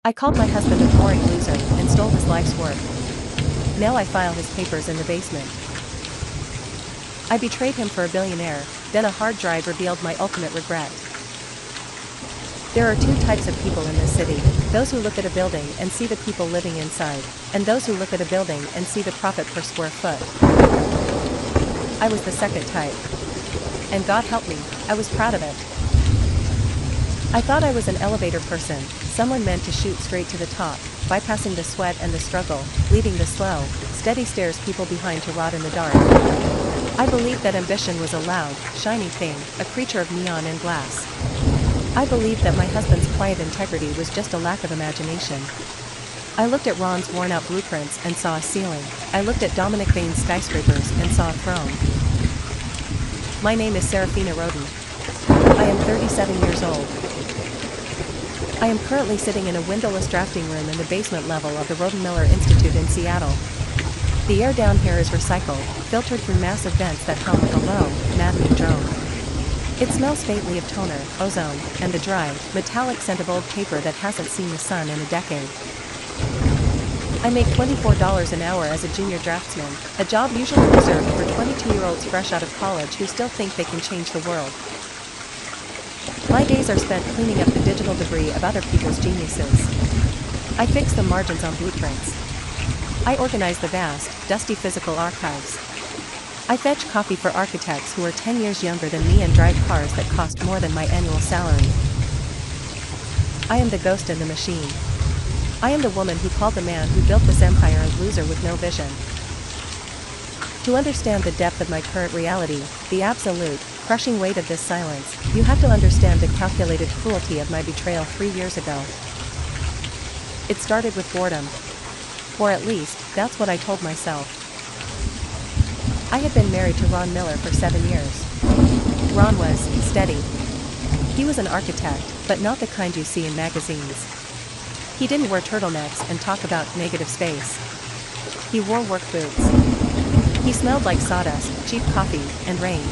I called my husband a boring loser and stole his life's work. Now I file his papers in the basement. I betrayed him for a billionaire, then a hard drive revealed my ultimate regret. There are two types of people in this city, those who look at a building and see the people living inside, and those who look at a building and see the profit per square foot. I was the second type. And God help me, I was proud of it. I thought I was an elevator person, someone meant to shoot straight to the top, bypassing the sweat and the struggle, leaving the slow, steady stairs people behind to rot in the dark. I believed that ambition was a loud, shiny thing, a creature of neon and glass. I believed that my husband's quiet integrity was just a lack of imagination. I looked at Ron's worn-out blueprints and saw a ceiling. I looked at Dominic Bain's skyscrapers and saw a throne. My name is Serafina Roden. I am 37 years old. I am currently sitting in a windowless drafting room in the basement level of the Roden-Miller Institute in Seattle. The air down here is recycled, filtered through massive vents that hum with a low, maddening drone. It smells faintly of toner, ozone, and the dry, metallic scent of old paper that hasn't seen the sun in a decade. I make $24 an hour as a junior draftsman, a job usually reserved for 22-year-olds fresh out of college who still think they can change the world. My days are spent cleaning up the digital debris of other people's geniuses. I fix the margins on blueprints. I organize the vast, dusty physical archives. I fetch coffee for architects who are 10 years younger than me and drive cars that cost more than my annual salary. I am the ghost in the machine. I am the woman who called the man who built this empire a loser with no vision. To understand the depth of my current reality, the absolute, crushing weight of this silence, you have to understand the calculated cruelty of my betrayal 3 years ago. It started with boredom. Or at least, that's what I told myself. I had been married to Ron Miller for 7 years. Ron was steady. He was an architect, but not the kind you see in magazines. He didn't wear turtlenecks and talk about negative space. He wore work boots. He smelled like sawdust, cheap coffee, and rain.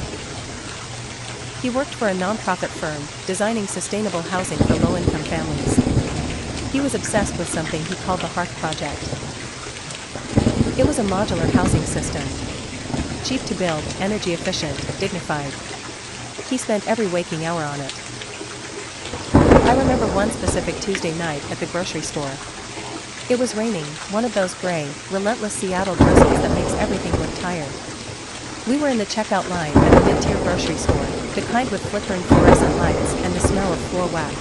He worked for a non-profit firm, designing sustainable housing for low-income families. He was obsessed with something he called the Hearth Project. It was a modular housing system. Cheap to build, energy efficient, dignified. He spent every waking hour on it. I remember one specific Tuesday night at the grocery store. It was raining, one of those gray, relentless Seattle drizzles that makes everything look tired. We were in the checkout line at a mid-tier grocery store, the kind with flickering fluorescent lights and the smell of floor wax.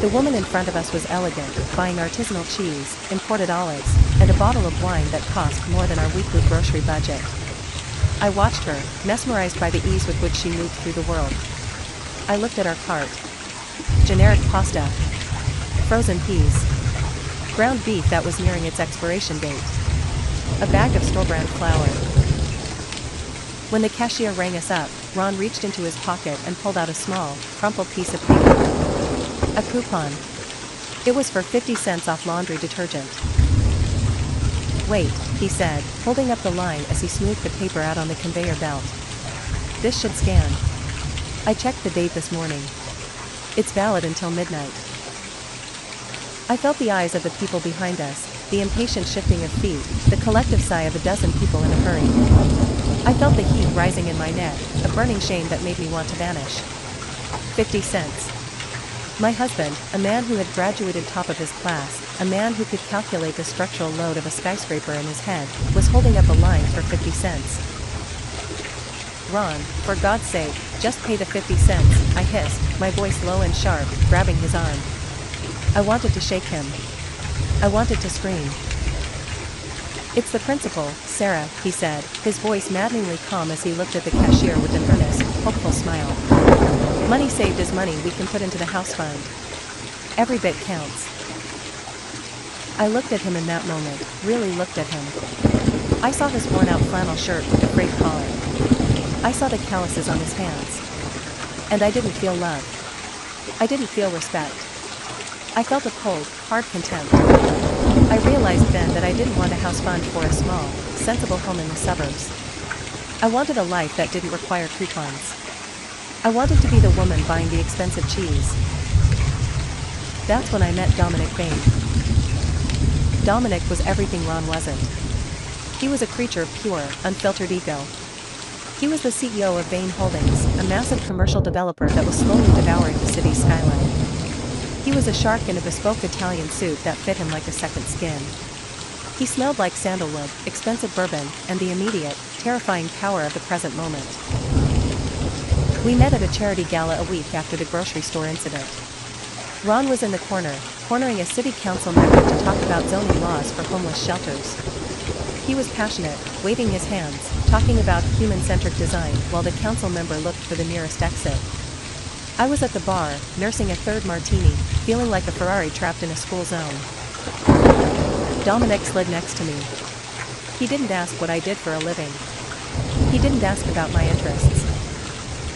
The woman in front of us was elegant, buying artisanal cheese, imported olives, and a bottle of wine that cost more than our weekly grocery budget. I watched her, mesmerized by the ease with which she moved through the world. I looked at our cart. Generic pasta. Frozen peas. Ground beef that was nearing its expiration date. A bag of store-brand flour. When the cashier rang us up, Ron reached into his pocket and pulled out a small, crumpled piece of paper. A coupon. It was for 50 cents off laundry detergent. "Wait," he said, holding up the line as he smoothed the paper out on the conveyor belt. "This should scan. I checked the date this morning. It's valid until midnight." I felt the eyes of the people behind us, the impatient shifting of feet, the collective sigh of a dozen people in a hurry. I felt the heat rising in my neck, a burning shame that made me want to vanish. 50 cents. My husband, a man who had graduated top of his class, a man who could calculate the structural load of a skyscraper in his head, was holding up a line for 50 cents. "Ron, for God's sake, just pay the 50 cents, I hissed, my voice low and sharp, grabbing his arm. I wanted to shake him. I wanted to scream. "It's the principle, Sarah," he said, his voice maddeningly calm as he looked at the cashier with an earnest, hopeful smile. "Money saved is money we can put into the house fund. Every bit counts." I looked at him in that moment, really looked at him. I saw his worn-out flannel shirt with the frayed collar. I saw the calluses on his hands. And I didn't feel love. I didn't feel respect. I felt a cold, hard contempt. I realized then that I didn't want a house fund for a small, sensible home in the suburbs. I wanted a life that didn't require coupons. I wanted to be the woman buying the expensive cheese. That's when I met Dominic Bain. Dominic was everything Ron wasn't. He was a creature of pure, unfiltered ego. He was the CEO of Bain Holdings, a massive commercial developer that was slowly devouring the city's skyline. He was a shark in a bespoke Italian suit that fit him like a second skin. He smelled like sandalwood, expensive bourbon, and the immediate, terrifying power of the present moment. We met at a charity gala a week after the grocery store incident. Ron was in the cornering a city council member to talk about zoning laws for homeless shelters. He was passionate, waving his hands, talking about human-centric design while the council member looked for the nearest exit. I was at the bar, nursing a third martini, feeling like a Ferrari trapped in a school zone. Dominic slid next to me. He didn't ask what I did for a living. He didn't ask about my interests.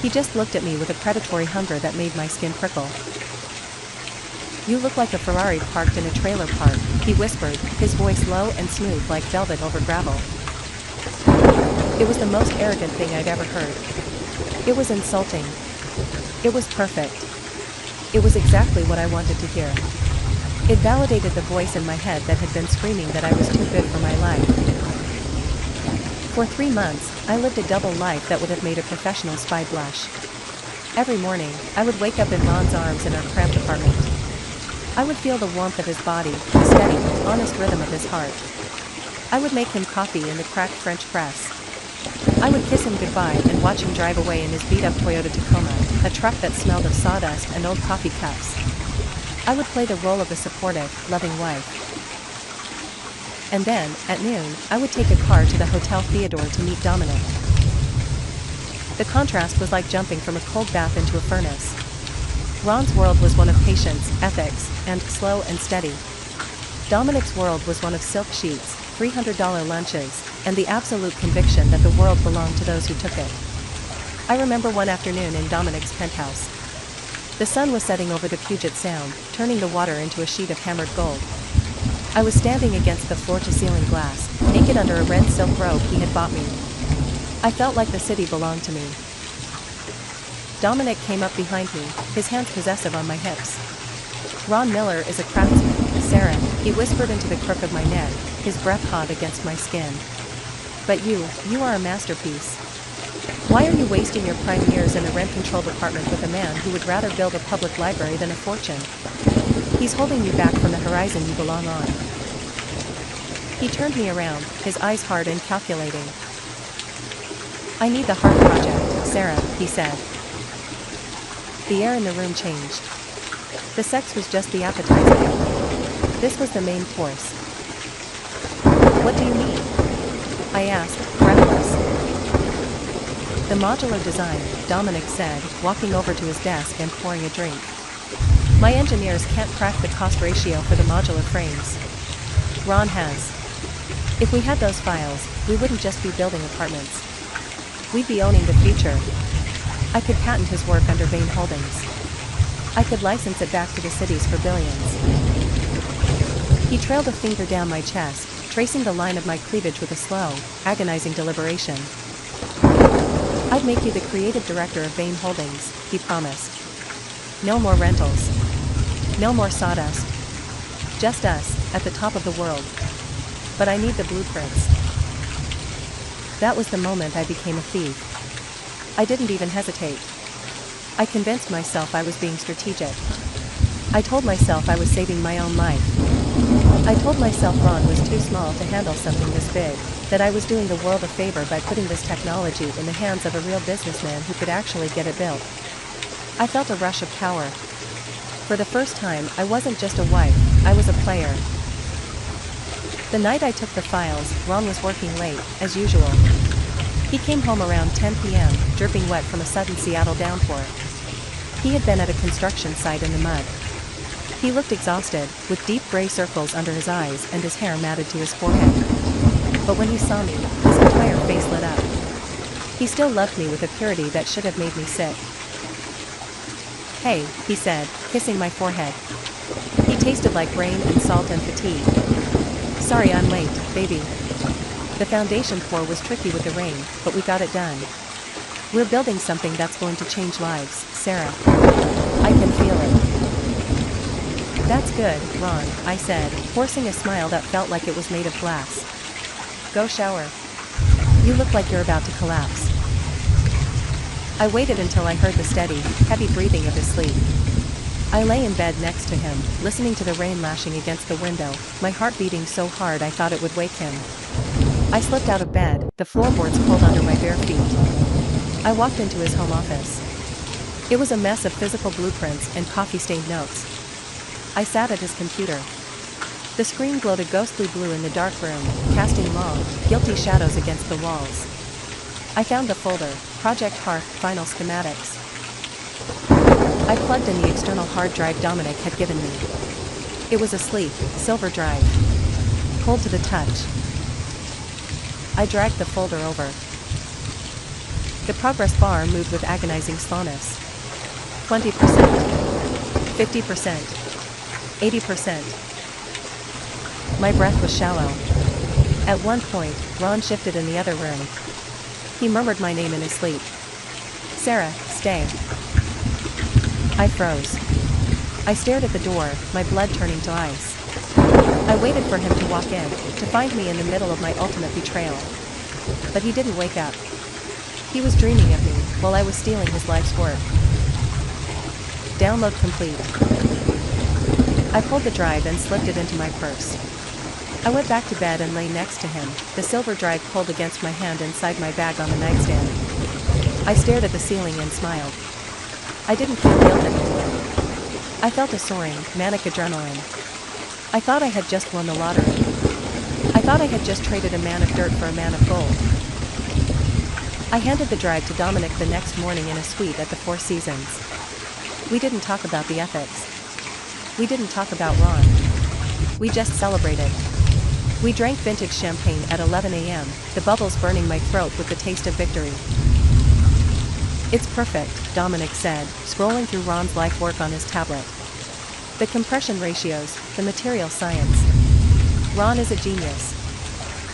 He just looked at me with a predatory hunger that made my skin prickle. "You look like a Ferrari parked in a trailer park," he whispered, his voice low and smooth like velvet over gravel. It was the most arrogant thing I'd ever heard. It was insulting. It was perfect. It was exactly what I wanted to hear. It validated the voice in my head that had been screaming that I was too good for my life. For 3 months, I lived a double life that would have made a professional spy blush. Every morning, I would wake up in Ron's arms in our cramped apartment. I would feel the warmth of his body, the steady, honest rhythm of his heart. I would make him coffee in the cracked French press. I would kiss him goodbye and watch him drive away in his beat-up Toyota Tacoma, a truck that smelled of sawdust and old coffee cups. I would play the role of a supportive, loving wife. And then, at noon, I would take a car to the Hotel Theodore to meet Dominic. The contrast was like jumping from a cold bath into a furnace. Ron's world was one of patience, ethics, and slow and steady. Dominic's world was one of silk sheets, $300 lunches, and the absolute conviction that the world belonged to those who took it. I remember one afternoon in Dominic's penthouse. The sun was setting over the Puget Sound, turning the water into a sheet of hammered gold. I was standing against the floor-to-ceiling glass, naked under a red silk robe he had bought me. I felt like the city belonged to me. Dominic came up behind me, his hands possessive on my hips. "Ron Miller is a craftsman, Sarah," he whispered into the crook of my neck, his breath hot against my skin. "But you are a masterpiece. Why are you wasting your prime years in a rent-controlled apartment with a man who would rather build a public library than a fortune? He's holding you back from the horizon you belong on." He turned me around, his eyes hard and calculating. "I need the heart project, Sarah," he said. The air in the room changed. The sex was just the appetizer. This was the main course. "What do you mean?" I asked, breathless. "The modular design," Dominic said, walking over to his desk and pouring a drink. "My engineers can't crack the cost ratio for the modular frames. Ron has. If we had those files, we wouldn't just be building apartments. We'd be owning the future. I could patent his work under Bain Holdings. I could license it back to the cities for billions." He trailed a finger down my chest, tracing the line of my cleavage with a slow, agonizing deliberation. "I'd make you the creative director of Bain Holdings," he promised. "No more rentals. No more sawdust. Just us, at the top of the world. But I need the blueprints." That was the moment I became a thief. I didn't even hesitate. I convinced myself I was being strategic. I told myself I was saving my own life. I told myself Ron was too small to handle something this big, that I was doing the world a favor by putting this technology in the hands of a real businessman who could actually get it built. I felt a rush of power. For the first time, I wasn't just a wife, I was a player. The night I took the files, Ron was working late, as usual. He came home around 10 p.m., dripping wet from a sudden Seattle downpour. He had been at a construction site in the mud. He looked exhausted, with deep gray circles under his eyes and his hair matted to his forehead. But when he saw me, his entire face lit up. He still loved me with a purity that should have made me sick. "Hey," he said, kissing my forehead. He tasted like rain and salt and fatigue. "Sorry I'm late, baby. The foundation pour was tricky with the rain, but we got it done. We're building something that's going to change lives, Sarah. I can feel it." That's good, Ron, I said, forcing a smile that felt like it was made of glass. Go shower. You look like you're about to collapse. I waited until I heard the steady, heavy breathing of his sleep. I lay in bed next to him, listening to the rain lashing against the window, my heart beating so hard I thought it would wake him. I slipped out of bed, the floorboards cold under my bare feet. I walked into his home office. It was a mess of physical blueprints and coffee-stained notes. I sat at his computer. The screen glowed a ghostly blue in the dark room, casting long, guilty shadows against the walls. I found the folder, Project Hearth Final Schematics. I plugged in the external hard drive Dominic had given me. It was a sleek, silver drive. Cold to the touch. I dragged the folder over. The progress bar moved with agonizing slowness. 20%. 50%. 80%. My breath was shallow. At one point, Ron shifted in the other room. He murmured my name in his sleep. Sarah, stay. I froze. I stared at the door, my blood turning to ice. I waited for him to walk in, to find me in the middle of my ultimate betrayal. But he didn't wake up. He was dreaming of me, while I was stealing his life's work. Download complete. I pulled the drive and slipped it into my purse. I went back to bed and lay next to him, the silver drive cold against my hand inside my bag on the nightstand. I stared at the ceiling and smiled. I didn't feel guilt anymore. I felt a soaring, manic adrenaline. I thought I had just won the lottery. I thought I had just traded a man of dirt for a man of gold. I handed the drive to Dominic the next morning in a suite at the Four Seasons. We didn't talk about the ethics. We didn't talk about Ron. We just celebrated. We drank vintage champagne at 11 a.m., the bubbles burning my throat with the taste of victory. It's perfect, Dominic said, scrolling through Ron's life work on his tablet. The compression ratios, the material science. Ron is a genius.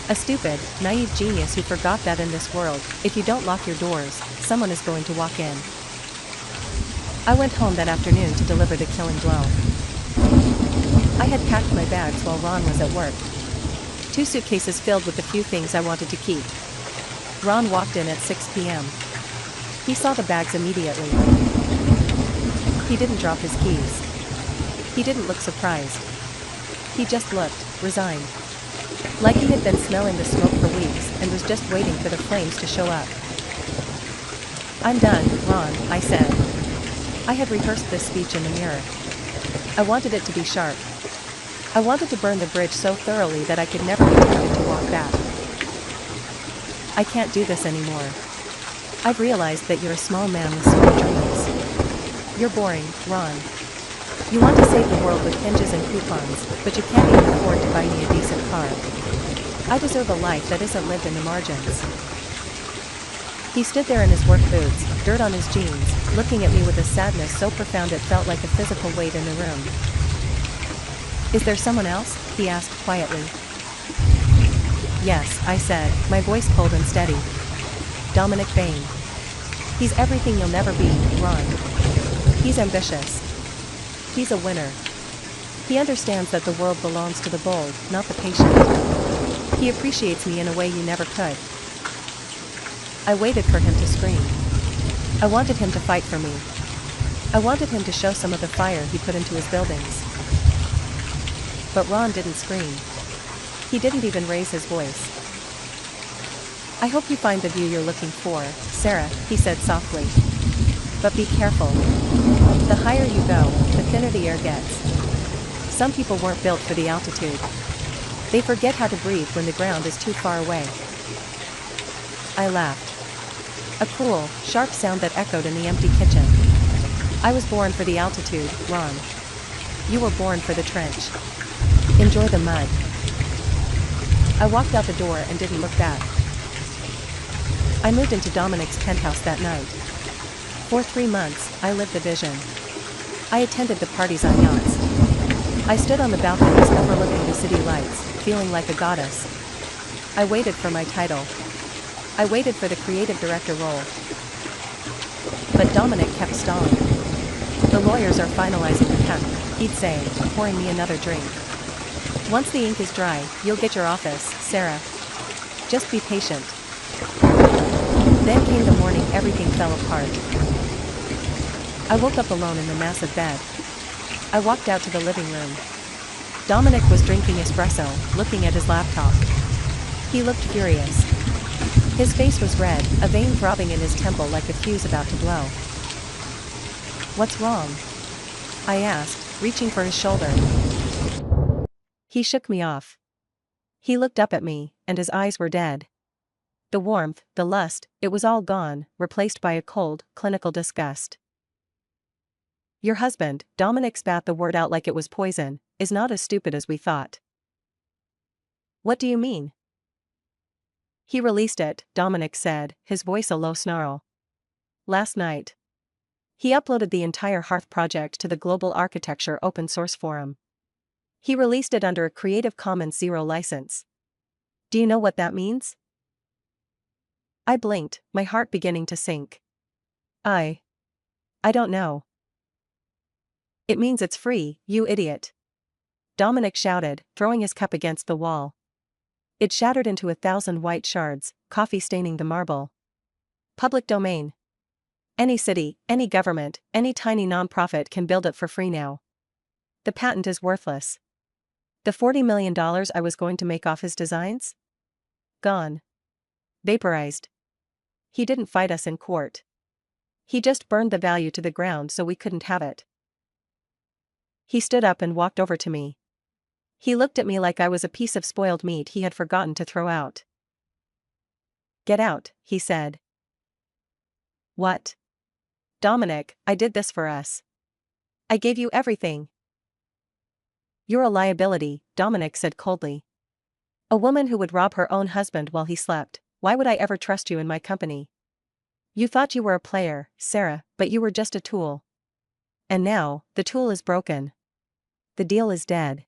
A stupid, naive genius who forgot that in this world, if you don't lock your doors, someone is going to walk in. I went home that afternoon to deliver the killing blow. I had packed my bags while Ron was at work. 2 suitcases filled with the few things I wanted to keep. Ron walked in at 6 p.m. He saw the bags immediately. He didn't drop his keys. He didn't look surprised. He just looked, resigned. Like he had been smelling the smoke for weeks and was just waiting for the flames to show up. I'm done, Ron, I said. I had rehearsed this speech in the mirror. I wanted it to be sharp. I wanted to burn the bridge so thoroughly that I could never be tempted to walk back. I can't do this anymore. I've realized that you're a small man with small dreams. You're boring, Ron. You want to save the world with hinges and coupons, but you can't even afford to buy me a decent car. I deserve a life that isn't lived in the margins. He stood there in his work boots, dirt on his jeans, looking at me with a sadness so profound it felt like a physical weight in the room. Is there someone else? He asked quietly. Yes, I said, my voice cold and steady. Dominic Bain. He's everything you'll never be, Ron. He's ambitious. He's a winner. He understands that the world belongs to the bold, not the patient. He appreciates me in a way you never could. I waited for him to scream. I wanted him to fight for me. I wanted him to show some of the fire he put into his buildings. But Ron didn't scream. He didn't even raise his voice. I hope you find the view you're looking for, Sarah, he said softly. But be careful. The higher you go, the thinner the air gets. Some people weren't built for the altitude. They forget how to breathe when the ground is too far away. I laughed. A cruel, sharp sound that echoed in the empty kitchen. I was born for the altitude, Ron. You were born for the trench. Enjoy the mud. I walked out the door and didn't look back. I moved into Dominic's penthouse that night. For 3 months, I lived the vision. I attended the parties on yachts. I stood on the balconies overlooking the city lights, feeling like a goddess. I waited for my title. I waited for the creative director role. But Dominic kept stalling. The lawyers are finalizing the patent," he'd say, pouring me another drink. "Once the ink is dry, you'll get your office, Sarah. Just be patient." Then came the morning everything fell apart. I woke up alone in the massive bed. I walked out to the living room. Dominic was drinking espresso, looking at his laptop. He looked furious. His face was red, a vein throbbing in his temple like a fuse about to blow. "What's wrong?" I asked, reaching for his shoulder. He shook me off. He looked up at me, and his eyes were dead. The warmth, the lust, it was all gone, replaced by a cold, clinical disgust. "Your husband," Dominic spat the word out like it was poison, "is not as stupid as we thought." "What do you mean?" "He released it," Dominic said, his voice a low snarl. "Last night. He uploaded the entire Hearth project to the Global Architecture Open Source Forum. He released it under a Creative Commons Zero license. Do you know what that means?" I blinked, my heart beginning to sink. I don't know." "It means it's free, you idiot," Dominic shouted, throwing his cup against the wall. It shattered into 1,000 white shards, coffee staining the marble. "Public domain. Any city, any government, any tiny nonprofit can build it for free now. The patent is worthless. The $40 million I was going to make off his designs? Gone. Vaporized. He didn't fight us in court. He just burned the value to the ground so we couldn't have it." He stood up and walked over to me. He looked at me like I was a piece of spoiled meat he had forgotten to throw out. "Get out," he said. "What?" "Dominic, I did this for us. I gave you everything." "You're a liability," Dominic said coldly. "A woman who would rob her own husband while he slept. Why would I ever trust you in my company? You thought you were a player, Sarah, but you were just a tool. And now, the tool is broken. The deal is dead.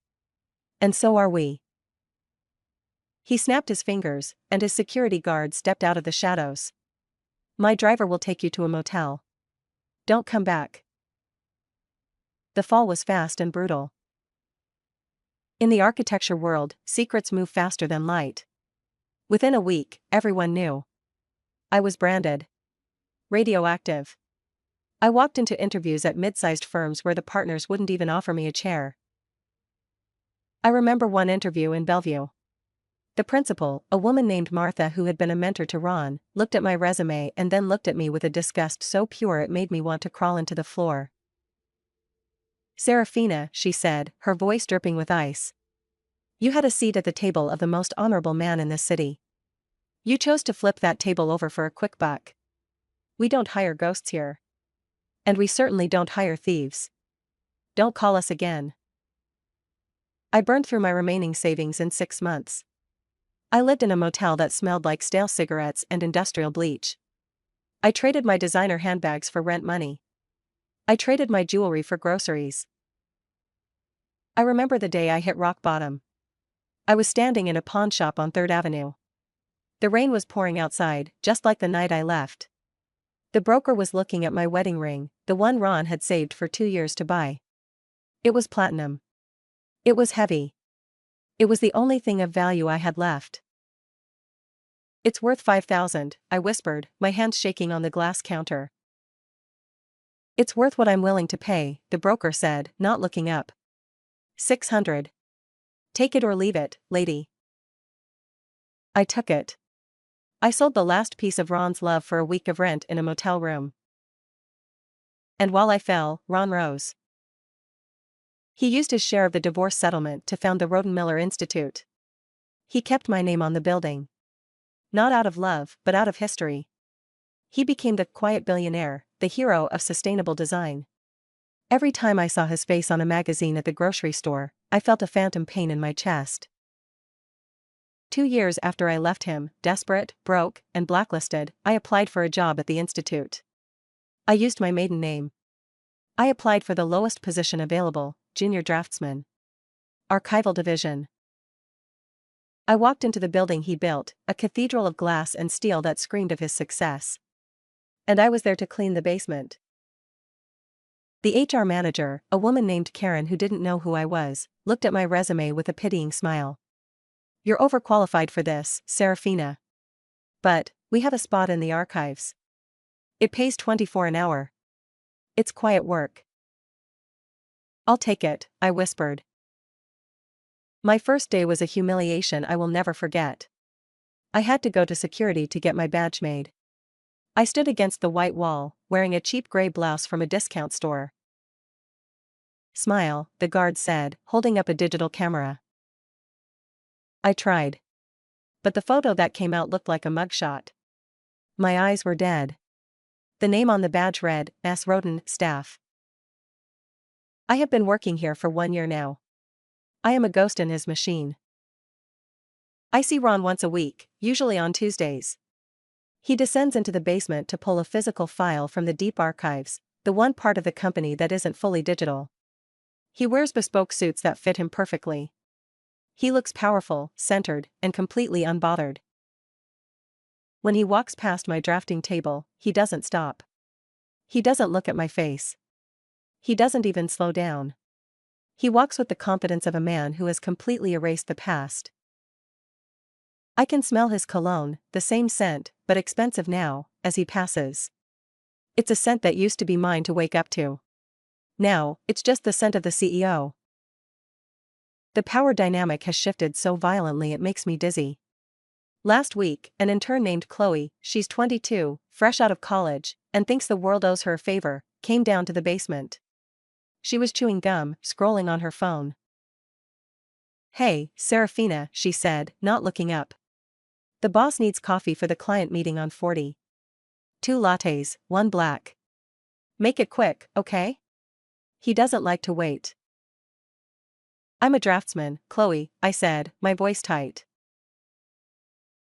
And so are we." He snapped his fingers, and his security guard stepped out of the shadows. "My driver will take you to a motel. Don't come back." The fall was fast and brutal. In the architecture world, secrets move faster than light. Within a week, everyone knew. I was branded radioactive. I walked into interviews at mid-sized firms where the partners wouldn't even offer me a chair. I remember one interview in Bellevue. The principal, a woman named Martha who had been a mentor to Ron, looked at my resume and then looked at me with a disgust so pure it made me want to crawl into the floor. "Serafina," she said, her voice dripping with ice. "You had a seat at the table of the most honorable man in this city. You chose to flip that table over for a quick buck. We don't hire ghosts here. And we certainly don't hire thieves. Don't call us again." I burned through my remaining savings in 6 months. I lived in a motel that smelled like stale cigarettes and industrial bleach. I traded my designer handbags for rent money. I traded my jewelry for groceries. I remember the day I hit rock bottom. I was standing in a pawn shop on 3rd Avenue. The rain was pouring outside, just like the night I left. The broker was looking at my wedding ring, the one Ron had saved for 2 years to buy. It was platinum. It was heavy. It was the only thing of value I had left. "It's worth $5,000, I whispered, my hands shaking on the glass counter. "It's worth what I'm willing to pay," the broker said, not looking up. $600. Take it or leave it, lady." I took it. I sold the last piece of Ron's love for a week of rent in a motel room. And while I fell, Ron rose. He used his share of the divorce settlement to found the Rodenmiller Institute. He kept my name on the building. Not out of love, but out of history. He became the quiet billionaire, the hero of sustainable design. Every time I saw his face on a magazine at the grocery store, I felt a phantom pain in my chest. 2 years after I left him, desperate, broke, and blacklisted, I applied for a job at the Institute. I used my maiden name. I applied for the lowest position available, junior draftsman. Archival division. I walked into the building he built, a cathedral of glass and steel that screamed of his success. And I was there to clean the basement. The HR manager, a woman named Karen who didn't know who I was, looked at my resume with a pitying smile. "You're overqualified for this, Serafina. But, we have a spot in the archives. It pays 24 an hour. It's quiet work." "I'll take it," I whispered. My first day was a humiliation I will never forget. I had to go to security to get my badge made. I stood against the white wall, wearing a cheap gray blouse from a discount store. "Smile," the guard said, holding up a digital camera. I tried. But the photo that came out looked like a mugshot. My eyes were dead. The name on the badge read, S. Roden, staff. I have been working here for 1 year now. I am a ghost in his machine. I see Ron once a week, usually on Tuesdays. He descends into the basement to pull a physical file from the deep archives, the one part of the company that isn't fully digital. He wears bespoke suits that fit him perfectly. He looks powerful, centered, and completely unbothered. When he walks past my drafting table, he doesn't stop. He doesn't look at my face. He doesn't even slow down. He walks with the confidence of a man who has completely erased the past. I can smell his cologne, the same scent, but expensive now, as he passes. It's a scent that used to be mine to wake up to. Now, it's just the scent of the CEO. The power dynamic has shifted so violently it makes me dizzy. Last week, an intern named Chloe, she's 22, fresh out of college, and thinks the world owes her a favor, came down to the basement. She was chewing gum, scrolling on her phone. "Hey, Serafina," she said, not looking up. "The boss needs coffee for the client meeting on 40. 2 lattes, 1 black. Make it quick, okay? He doesn't like to wait." "I'm a draftsman, Chloe," I said, my voice tight.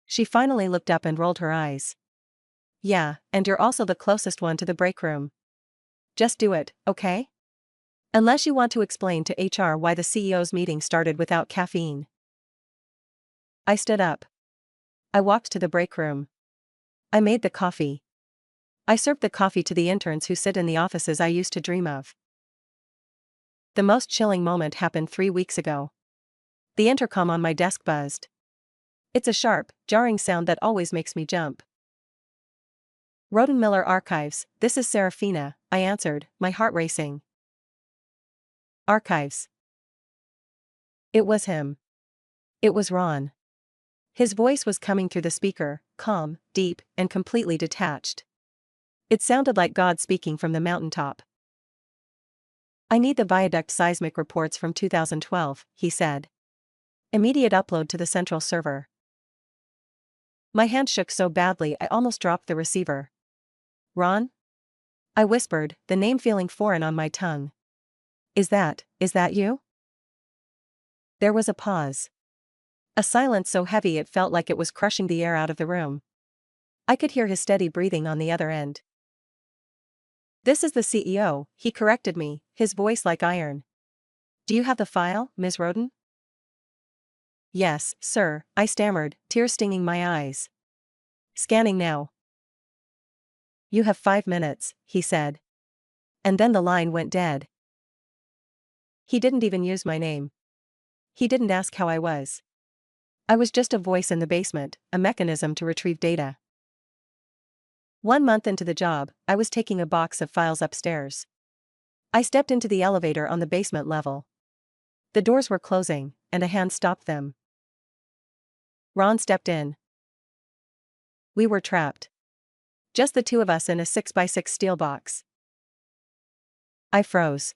She finally looked up and rolled her eyes. "Yeah, and you're also the closest one to the break room. Just do it, okay? Unless you want to explain to HR why the CEO's meeting started without caffeine." I stood up. I walked to the break room. I made the coffee. I served the coffee to the interns who sit in the offices I used to dream of. The most chilling moment happened 3 weeks ago. The intercom on my desk buzzed. It's a sharp, jarring sound that always makes me jump. "Roden Miller Archives, this is Serafina," I answered, my heart racing. "Archives." It was him. It was Ron. His voice was coming through the speaker, calm, deep, and completely detached. It sounded like God speaking from the mountaintop. "I need the viaduct seismic reports from 2012, he said. "Immediate upload to the central server." My hand shook so badly I almost dropped the receiver. "Ron?" I whispered, the name feeling foreign on my tongue. Is that you?" There was a pause. A silence so heavy it felt like it was crushing the air out of the room. I could hear his steady breathing on the other end. "This is the CEO," he corrected me, his voice like iron. "Do you have the file, Ms. Roden?" "Yes, sir," I stammered, tears stinging my eyes. "Scanning now." "You have 5 minutes," he said. And then the line went dead. He didn't even use my name. He didn't ask how I was. I was just a voice in the basement, a mechanism to retrieve data. 1 month into the job, I was taking a box of files upstairs. I stepped into the elevator on the basement level. The doors were closing, and a hand stopped them. Ron stepped in. We were trapped. Just the two of us in a 6x6 steel box. I froze.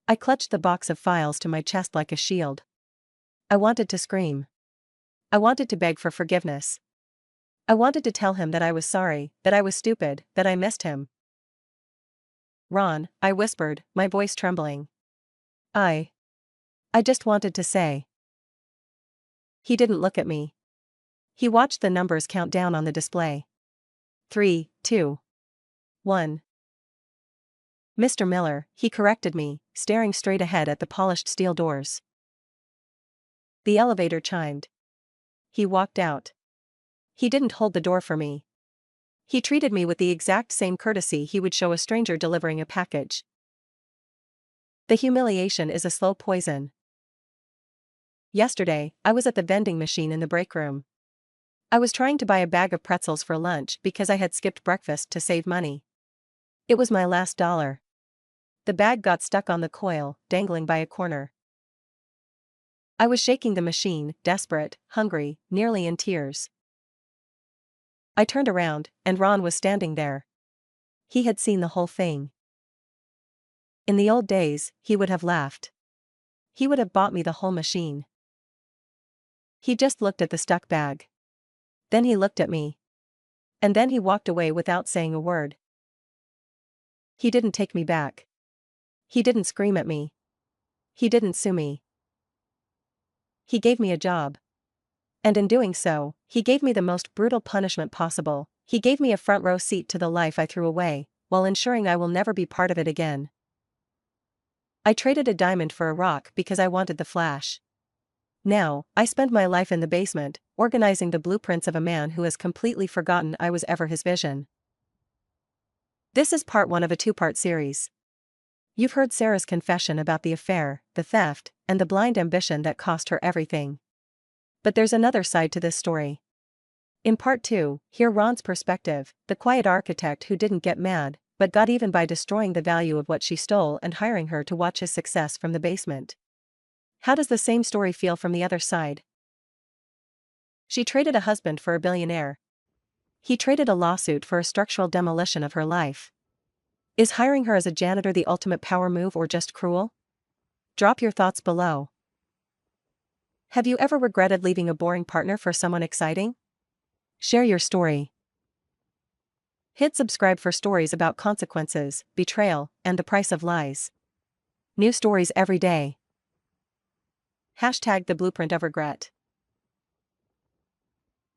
I clutched the box of files to my chest like a shield. I wanted to scream. I wanted to beg for forgiveness. I wanted to tell him that I was sorry, that I was stupid, that I missed him. "Ron," I whispered, my voice trembling. I just wanted to say." He didn't look at me. He watched the numbers count down on the display. 3, 2, 1. "Mr. Miller," he corrected me, staring straight ahead at the polished steel doors. The elevator chimed. He walked out. He didn't hold the door for me. He treated me with the exact same courtesy he would show a stranger delivering a package. The humiliation is a slow poison. Yesterday, I was at the vending machine in the break room. I was trying to buy a bag of pretzels for lunch because I had skipped breakfast to save money. It was my last dollar. The bag got stuck on the coil, dangling by a corner. I was shaking the machine, desperate, hungry, nearly in tears. I turned around, and Ron was standing there. He had seen the whole thing. In the old days, he would have laughed. He would have bought me the whole machine. He just looked at the stuck bag. Then he looked at me. And then he walked away without saying a word. He didn't take me back. He didn't scream at me. He didn't sue me. He gave me a job. And in doing so, he gave me the most brutal punishment possible. He gave me a front row seat to the life I threw away, while ensuring I will never be part of it again. I traded a diamond for a rock because I wanted the flash. Now, I spend my life in the basement, organizing the blueprints of a man who has completely forgotten I was ever his vision. This is part 1 of a 2-part series. You've heard Sarah's confession about the affair, the theft, and the blind ambition that cost her everything. But there's another side to this story. In part 2, hear Ron's perspective, the quiet architect who didn't get mad, but got even by destroying the value of what she stole and hiring her to watch his success from the basement. How does the same story feel from the other side? She traded a husband for a billionaire. He traded a lawsuit for a structural demolition of her life. Is hiring her as a janitor the ultimate power move or just cruel? Drop your thoughts below. Have you ever regretted leaving a boring partner for someone exciting? Share your story. Hit subscribe for stories about consequences, betrayal, and the price of lies. New stories every day. #TheBlueprint of Regret.